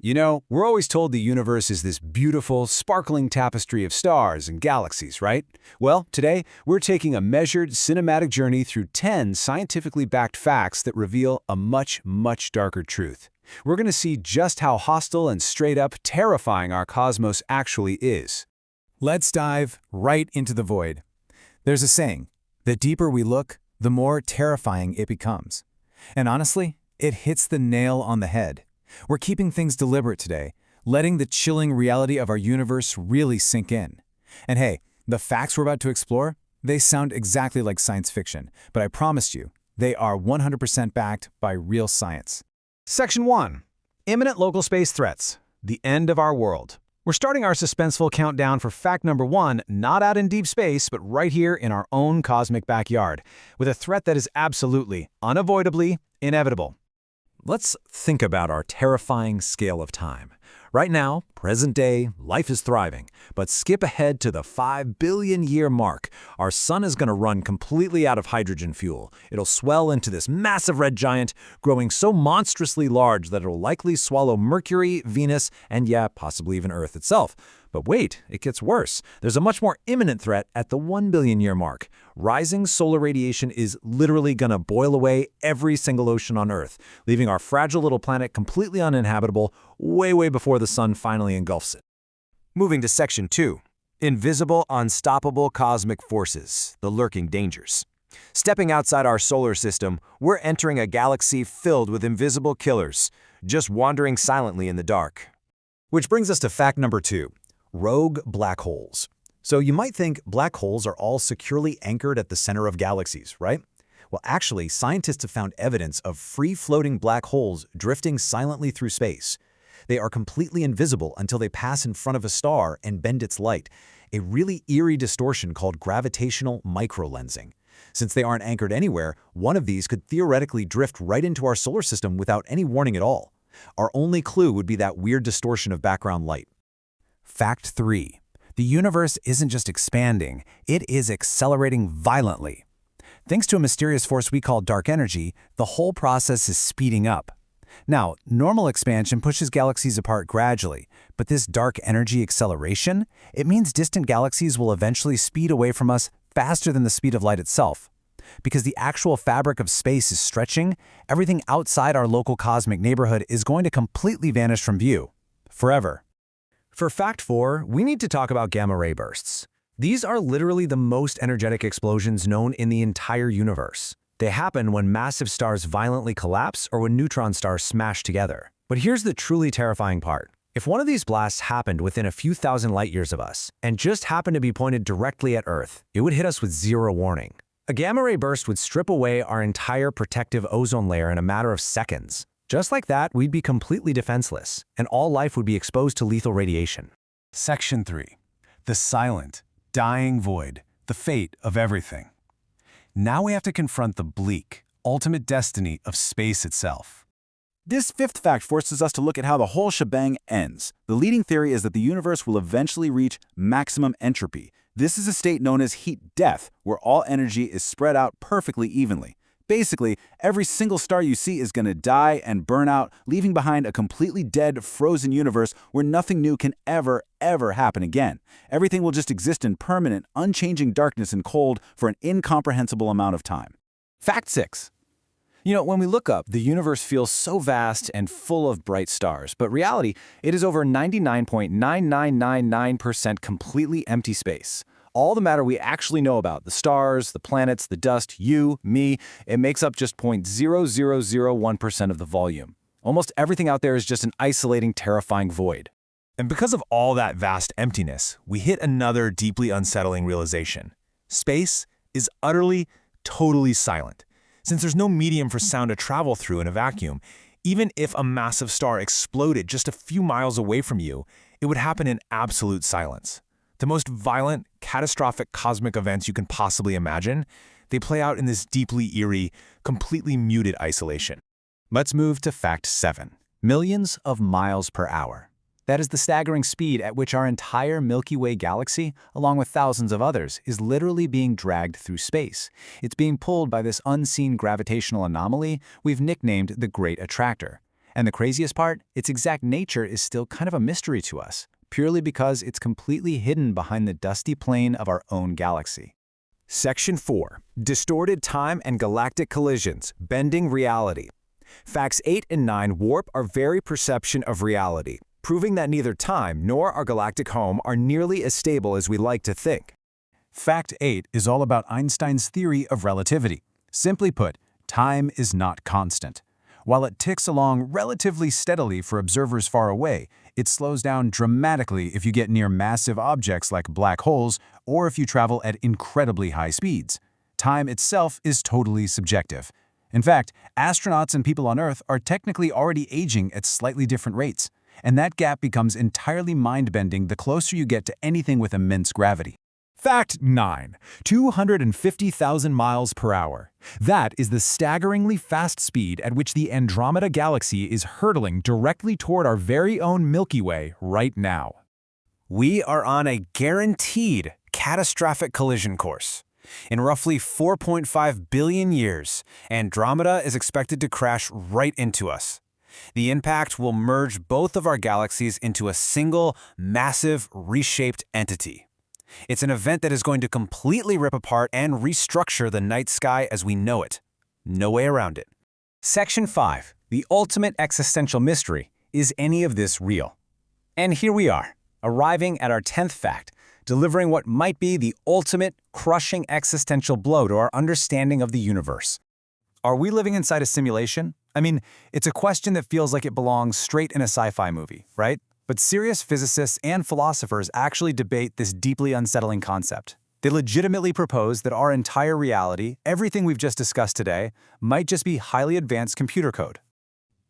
You know, we're always told the universe is this beautiful, sparkling tapestry of stars and galaxies, right? Well, today, we're taking a measured, cinematic journey through 10 scientifically backed facts that reveal a much, much darker truth. We're going to see just how hostile and straight-up terrifying our cosmos actually is. Let's dive right into the void. There's a saying, the deeper we look, the more terrifying it becomes. And honestly, it hits the nail on the head. We're keeping things deliberate today, letting the chilling reality of our universe really sink in. And hey, the facts we're about to explore, they sound exactly like science fiction, but I promise you, they are 100% backed by real science. Section 1. Imminent local space threats. The end of our world. We're starting our suspenseful countdown for fact number 1, not out in deep space, but right here in our own cosmic backyard, with a threat that is absolutely, unavoidably, inevitable. Let's think about our terrifying scale of time. Right now, present day, life is thriving, but skip ahead to the 5 billion year mark. Our sun is going to run completely out of hydrogen fuel. It'll swell into this massive red giant, growing so monstrously large that it'll likely swallow Mercury, Venus, and yeah, possibly even Earth itself. But wait, it gets worse. There's a much more imminent threat at the 1 billion year mark. Rising solar radiation is literally going to boil away every single ocean on Earth, leaving our fragile little planet completely uninhabitable way before the sun finally engulfs it. Moving to Section 2. Invisible, unstoppable cosmic forces, the lurking dangers. Stepping outside our solar system, we're entering a galaxy filled with invisible killers, just wandering silently in the dark. Which brings us to fact number 2. Rogue black holes. So you might think black holes are all securely anchored at the center of galaxies, right? Well, actually, scientists have found evidence of free-floating black holes drifting silently through space. They are completely invisible until they pass in front of a star and bend its light, a really eerie distortion called gravitational microlensing. Since they aren't anchored anywhere, one of these could theoretically drift right into our solar system without any warning at all. Our only clue would be that weird distortion of background light. Fact 3. The universe isn't just expanding, it is accelerating violently. Thanks to a mysterious force we call dark energy, the whole process is speeding up. Now, normal expansion pushes galaxies apart gradually, but this dark energy acceleration, it means distant galaxies will eventually speed away from us faster than the speed of light itself. Because the actual fabric of space is stretching, everything outside our local cosmic neighborhood is going to completely vanish from view. Forever. For fact 4, we need to talk about gamma-ray bursts. These are literally the most energetic explosions known in the entire universe. They happen when massive stars violently collapse or when neutron stars smash together. But here's the truly terrifying part. If one of these blasts happened within a few thousand light years of us and just happened to be pointed directly at Earth, it would hit us with zero warning. A gamma-ray burst would strip away our entire protective ozone layer in a matter of seconds. Just like that, we'd be completely defenseless, and all life would be exposed to lethal radiation. Section 3. The silent, dying void, the fate of everything. Now we have to confront the bleak, ultimate destiny of space itself. This fifth fact forces us to look at how the whole shebang ends. The leading theory is that the universe will eventually reach maximum entropy. This is a state known as heat death, where all energy is spread out perfectly evenly. Basically, every single star you see is going to die and burn out, leaving behind a completely dead, frozen universe where nothing new can ever happen again. Everything will just exist in permanent, unchanging darkness and cold for an incomprehensible amount of time. Fact 6. You know, when we look up, the universe feels so vast and full of bright stars, but reality, it is over 99.9999% completely empty space. All the matter we actually know about, the stars, the planets, the dust, you, me, it makes up just 0.0001% of the volume. Almost everything out there is just an isolating, terrifying void. And because of all that vast emptiness, we hit another deeply unsettling realization. Space is utterly, totally silent. Since there's no medium for sound to travel through in a vacuum, even if a massive star exploded just a few miles away from you, it would happen in absolute silence. The most violent, catastrophic cosmic events you can possibly imagine, they play out in this deeply eerie, completely muted isolation. Let's move to fact 7. Millions of miles per hour. That is the staggering speed at which our entire Milky Way galaxy, along with thousands of others, is literally being dragged through space. It's being pulled by this unseen gravitational anomaly we've nicknamed the Great Attractor. And the craziest part, its exact nature is still kind of a mystery to us, purely because it's completely hidden behind the dusty plane of our own galaxy. Section 4. Distorted time and galactic collisions, bending reality. Facts 8 and 9 warp our very perception of reality, proving that neither time nor our galactic home are nearly as stable as we like to think. Fact 8 is all about Einstein's theory of relativity. Simply put, time is not constant. While it ticks along relatively steadily for observers far away, it slows down dramatically if you get near massive objects like black holes or if you travel at incredibly high speeds. Time itself is totally subjective. In fact, astronauts and people on Earth are technically already aging at slightly different rates, and that gap becomes entirely mind-bending the closer you get to anything with immense gravity. Fact 9. 250,000 miles per hour. That is the staggeringly fast speed at which the Andromeda Galaxy is hurtling directly toward our very own Milky Way right now. We are on a guaranteed catastrophic collision course. In roughly 4.5 billion years, Andromeda is expected to crash right into us. The impact will merge both of our galaxies into a single, massive, reshaped entity. It's an event that is going to completely rip apart and restructure the night sky as we know it. No way around it. Section 5. The ultimate existential mystery. Is any of this real? And here we are, arriving at our 10th fact, delivering what might be the ultimate, crushing existential blow to our understanding of the universe. Are we living inside a simulation? I mean, it's a question that feels like it belongs straight in a sci-fi movie, right? But serious physicists and philosophers actually debate this deeply unsettling concept. They legitimately propose that our entire reality, everything we've just discussed today, might just be highly advanced computer code.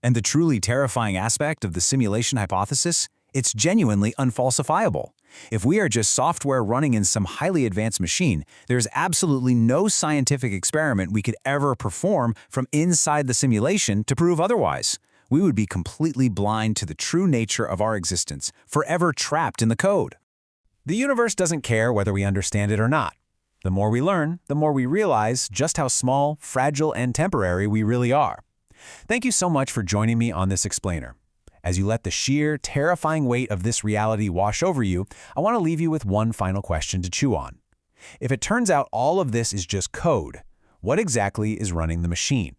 And the truly terrifying aspect of the simulation hypothesis? It's genuinely unfalsifiable. If we are just software running in some highly advanced machine, there's absolutely no scientific experiment we could ever perform from inside the simulation to prove otherwise. We would be completely blind to the true nature of our existence, forever trapped in the code. The universe doesn't care whether we understand it or not. The more we learn, the more we realize just how small, fragile, and temporary we really are. Thank you so much for joining me on this explainer. As you let the sheer, terrifying weight of this reality wash over you, I want to leave you with one final question to chew on. If it turns out all of this is just code, what exactly is running the machine?